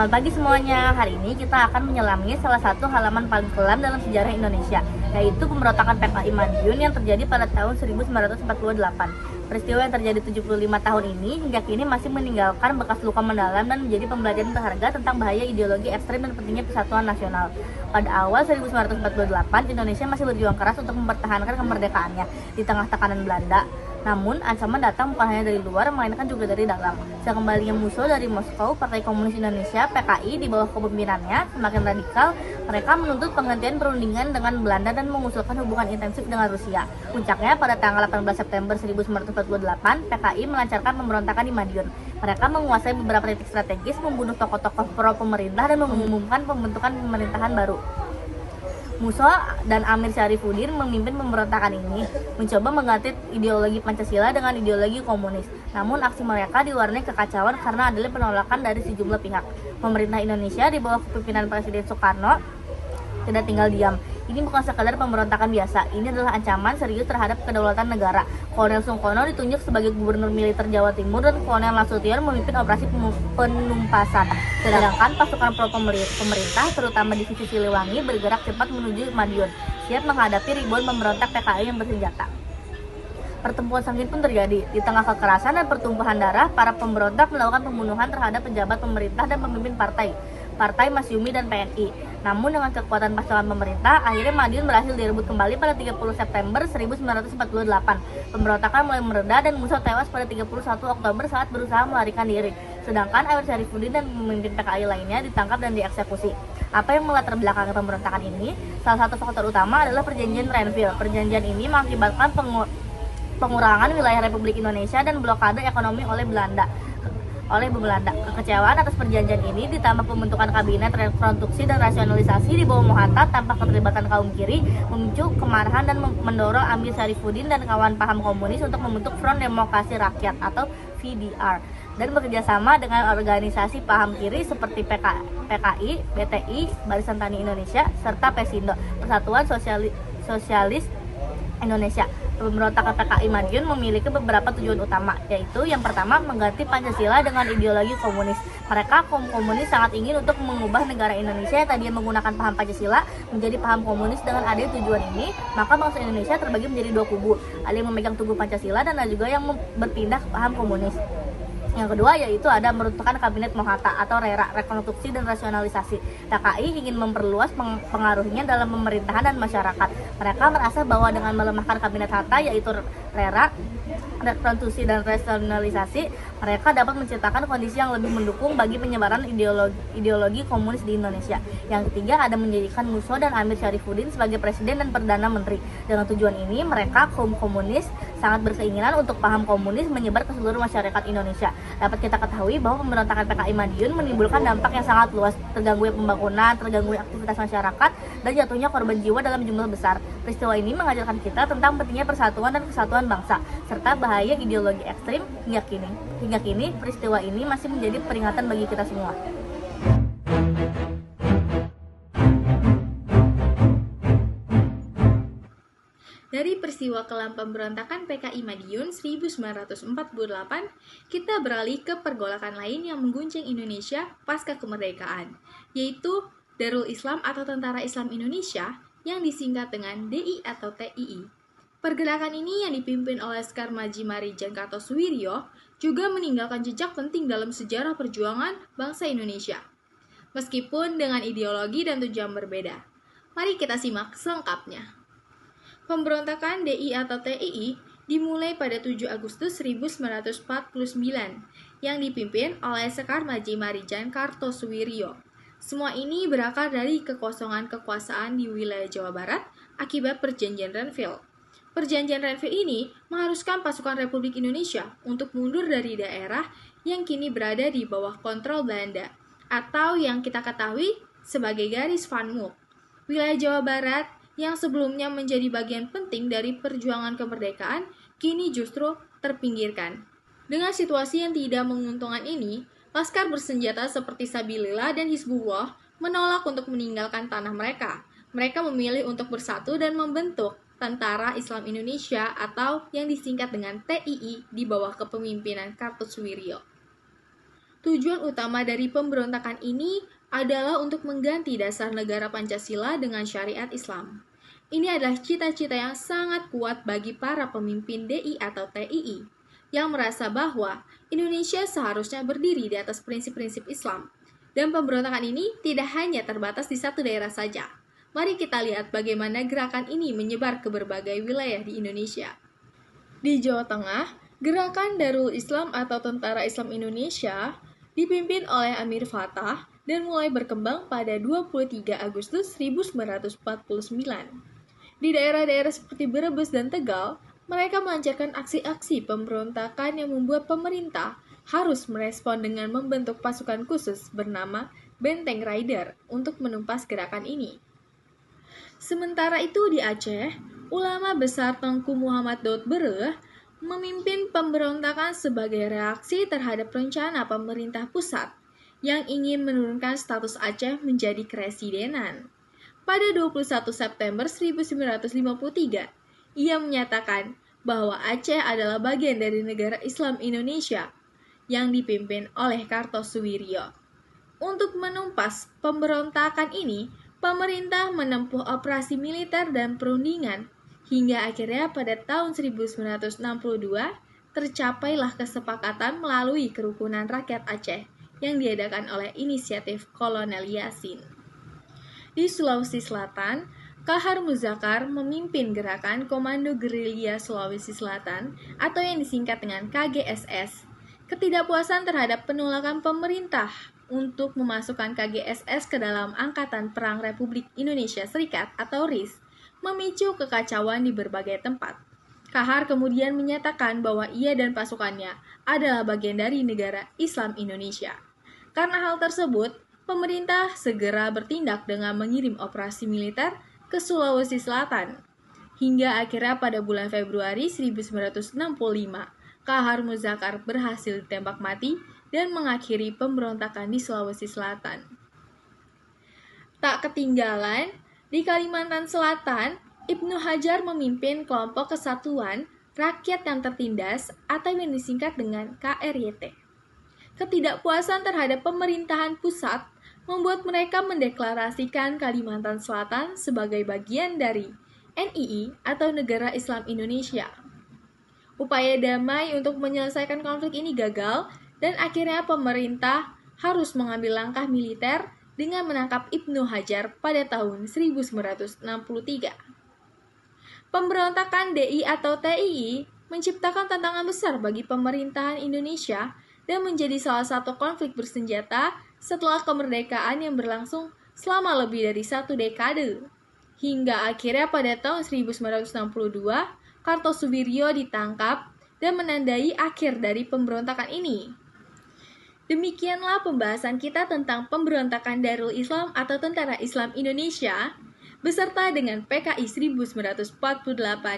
Selamat pagi semuanya. Hari ini kita akan menyelami salah satu halaman paling kelam dalam sejarah Indonesia, yaitu pemberontakan PKI Madiun yang terjadi pada tahun 1948. Peristiwa yang terjadi 75 tahun ini hingga kini masih meninggalkan bekas luka mendalam dan menjadi pembelajaran berharga tentang bahaya ideologi ekstrem dan pentingnya persatuan nasional. Pada awal 1948, Indonesia masih berjuang keras untuk mempertahankan kemerdekaannya di tengah tekanan Belanda. Namun, ancaman datang bukan hanya dari luar, melainkan juga dari dalam. Sekembalinya musuh dari Moskow, Partai Komunis Indonesia (PKI) di bawah kepemimpinannya semakin radikal. Mereka menuntut penghentian perundingan dengan Belanda dan mengusulkan hubungan intensif dengan Rusia. Puncaknya, pada tanggal 18 September 1948, PKI melancarkan pemberontakan di Madiun. Mereka menguasai beberapa titik strategis, membunuh tokoh-tokoh pro pemerintah, dan mengumumkan pembentukan pemerintahan baru. Musso dan Amir Syarifuddin memimpin pemberontakan ini, mencoba mengganti ideologi Pancasila dengan ideologi komunis. Namun aksi mereka diwarnai kekacauan karena adanya penolakan dari sejumlah pihak. Pemerintah Indonesia di bawah kepemimpinan Presiden Soekarno tidak tinggal diam. Ini bukan sekadar pemberontakan biasa, ini adalah ancaman serius terhadap kedaulatan negara. Kolonel Sungkono ditunjuk sebagai gubernur militer Jawa Timur dan Kolonel Nasution memimpin operasi penumpasan. Sedangkan pasukan pro pemerintah, terutama divisi Siliwangi, bergerak cepat menuju Madiun, siap menghadapi ribuan pemberontak PKI yang bersenjata. Pertempuran sengit pun terjadi. Di tengah kekerasan dan pertumpahan darah, para pemberontak melakukan pembunuhan terhadap pejabat pemerintah dan pemimpin Partai Masyumi dan PNI. Namun dengan kekuatan pasukan pemerintah, akhirnya Madiun berhasil direbut kembali pada 30 September 1948. Pemberontakan mulai mereda dan Musso tewas pada 31 Oktober saat berusaha melarikan diri. Sedangkan Amir Syarifuddin dan pemimpin PKI lainnya ditangkap dan dieksekusi. Apa yang melatar belakangi pemberontakan ini? Salah satu faktor utama adalah Perjanjian Renville. Perjanjian ini mengakibatkan pengurangan wilayah Republik Indonesia dan blokade ekonomi oleh Belanda. Kekecewaan atas perjanjian ini ditambah pembentukan kabinet rekonstruksi dan rasionalisasi di bawah Mohatta tanpa keterlibatan kaum kiri memicu kemarahan dan mendorong Amir Syarifuddin dan kawan paham komunis untuk membentuk Front Demokrasi Rakyat atau VDR dan bekerjasama dengan organisasi paham kiri seperti PKI, BTI, Barisan Tani Indonesia, serta Pesindo, Persatuan Sosialis Indonesia. Pemberontakan PKI Madiun memiliki beberapa tujuan utama, yaitu yang pertama, mengganti Pancasila dengan ideologi komunis. Mereka komunis sangat ingin untuk mengubah negara Indonesia yang tadinya menggunakan paham Pancasila menjadi paham komunis. Dengan adanya tujuan ini, maka bangsa Indonesia terbagi menjadi dua kubu, ada yang memegang teguh Pancasila dan ada juga yang berpindah ke paham komunis. Yang kedua yaitu ada meruntuhkan kabinet Mohatta atau RERA, rekonstruksi dan rasionalisasi. PKI ingin memperluas pengaruhnya dalam pemerintahan dan masyarakat. Mereka merasa bahwa dengan melemahkan kabinet Hatta yaitu RERA, rekonstruksi dan rasionalisasi, mereka dapat menciptakan kondisi yang lebih mendukung bagi penyebaran ideologi komunis di Indonesia. Yang ketiga ada menjadikan Musso dan Amir Syarifuddin sebagai presiden dan perdana menteri. Dengan tujuan ini, mereka kaum komunis sangat berkeinginan untuk paham komunis menyebar ke seluruh masyarakat Indonesia. Dapat kita ketahui bahwa pemberontakan PKI Madiun menimbulkan dampak yang sangat luas, terganggunya pembangunan, terganggunya aktivitas masyarakat, dan jatuhnya korban jiwa dalam jumlah besar. Peristiwa ini mengajarkan kita tentang pentingnya persatuan dan kesatuan bangsa, serta bahaya ideologi ekstrim hingga kini. Hingga kini, peristiwa ini masih menjadi peringatan bagi kita semua. Dari peristiwa kelam pemberontakan PKI Madiun 1948, kita beralih ke pergolakan lain yang mengguncang Indonesia pasca kemerdekaan, yaitu Darul Islam atau Tentara Islam Indonesia yang disingkat dengan DI atau TII. Pergerakan ini yang dipimpin oleh Sekar Maji Marijan Kartosuwiryo juga meninggalkan jejak penting dalam sejarah perjuangan bangsa Indonesia, meskipun dengan ideologi dan tujuan berbeda. Mari kita simak selengkapnya. Pemberontakan DI atau TII dimulai pada 7 Agustus 1949 yang dipimpin oleh Sekar Maji Marijan Kartosuwiryo. Semua ini berakar dari kekosongan kekuasaan di wilayah Jawa Barat akibat Perjanjian Renville. Perjanjian Renville ini mengharuskan pasukan Republik Indonesia untuk mundur dari daerah yang kini berada di bawah kontrol Belanda atau yang kita ketahui sebagai garis Van Mook. Wilayah Jawa Barat yang sebelumnya menjadi bagian penting dari perjuangan kemerdekaan, kini justru terpinggirkan. Dengan situasi yang tidak menguntungkan ini, laskar bersenjata seperti Sabilillah dan Hizbullah menolak untuk meninggalkan tanah mereka. Mereka memilih untuk bersatu dan membentuk Tentara Islam Indonesia atau yang disingkat dengan TII di bawah kepemimpinan Kartosuwiryo. Tujuan utama dari pemberontakan ini adalah untuk mengganti dasar negara Pancasila dengan syariat Islam. Ini adalah cita-cita yang sangat kuat bagi para pemimpin DI atau TII yang merasa bahwa Indonesia seharusnya berdiri di atas prinsip-prinsip Islam. Dan pemberontakan ini tidak hanya terbatas di satu daerah saja. Mari kita lihat bagaimana gerakan ini menyebar ke berbagai wilayah di Indonesia. Di Jawa Tengah, Gerakan Darul Islam atau Tentara Islam Indonesia dipimpin oleh Amir Fattah dan mulai berkembang pada 23 Agustus 1949. Di daerah-daerah seperti Brebes dan Tegal, mereka melancarkan aksi-aksi pemberontakan yang membuat pemerintah harus merespon dengan membentuk pasukan khusus bernama Benteng Rider untuk menumpas gerakan ini. Sementara itu di Aceh, ulama besar Tengku Muhammad Daud Bereh memimpin pemberontakan sebagai reaksi terhadap rencana pemerintah pusat yang ingin menurunkan status Aceh menjadi keresidenan. Pada 21 September 1953, ia menyatakan bahwa Aceh adalah bagian dari negara Islam Indonesia yang dipimpin oleh Kartosuwiryo. Untuk menumpas pemberontakan ini, pemerintah menempuh operasi militer dan perundingan hingga akhirnya pada tahun 1962 tercapailah kesepakatan melalui Kerukunan Rakyat Aceh yang diadakan oleh inisiatif Kolonel Yasin. Di Sulawesi Selatan, Kahar Muzakar memimpin gerakan Komando Gerilya Sulawesi Selatan atau yang disingkat dengan KGSS. Ketidakpuasan terhadap penolakan pemerintah untuk memasukkan KGSS ke dalam Angkatan Perang Republik Indonesia Serikat atau RIS memicu kekacauan di berbagai tempat. Kahar kemudian menyatakan bahwa ia dan pasukannya adalah bagian dari negara Islam Indonesia. Karena hal tersebut, pemerintah segera bertindak dengan mengirim operasi militer ke Sulawesi Selatan. Hingga akhirnya pada bulan Februari 1965, Kahar Muzakar berhasil ditembak mati dan mengakhiri pemberontakan di Sulawesi Selatan. Tak ketinggalan, di Kalimantan Selatan, Ibnu Hajar memimpin kelompok Kesatuan Rakyat yang Tertindas atau yang disingkat dengan KRYT. Ketidakpuasan terhadap pemerintahan pusat membuat mereka mendeklarasikan Kalimantan Selatan sebagai bagian dari NII atau Negara Islam Indonesia. Upaya damai untuk menyelesaikan konflik ini gagal dan akhirnya pemerintah harus mengambil langkah militer dengan menangkap Ibnu Hajar pada tahun 1963. Pemberontakan DI atau TII menciptakan tantangan besar bagi pemerintahan Indonesia dan menjadi salah satu konflik bersenjata setelah kemerdekaan yang berlangsung selama lebih dari 1 dekade. Hingga akhirnya pada tahun 1962, Kartosuwiryo ditangkap dan menandai akhir dari pemberontakan ini. Demikianlah pembahasan kita tentang pemberontakan Darul Islam atau Tentara Islam Indonesia beserta dengan PKI 1948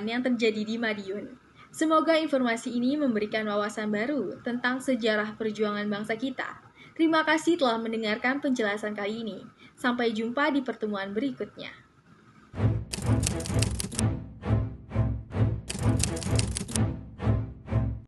yang terjadi di Madiun. Semoga informasi ini memberikan wawasan baru tentang sejarah perjuangan bangsa kita. Terima kasih telah mendengarkan penjelasan kali ini. Sampai jumpa di pertemuan berikutnya.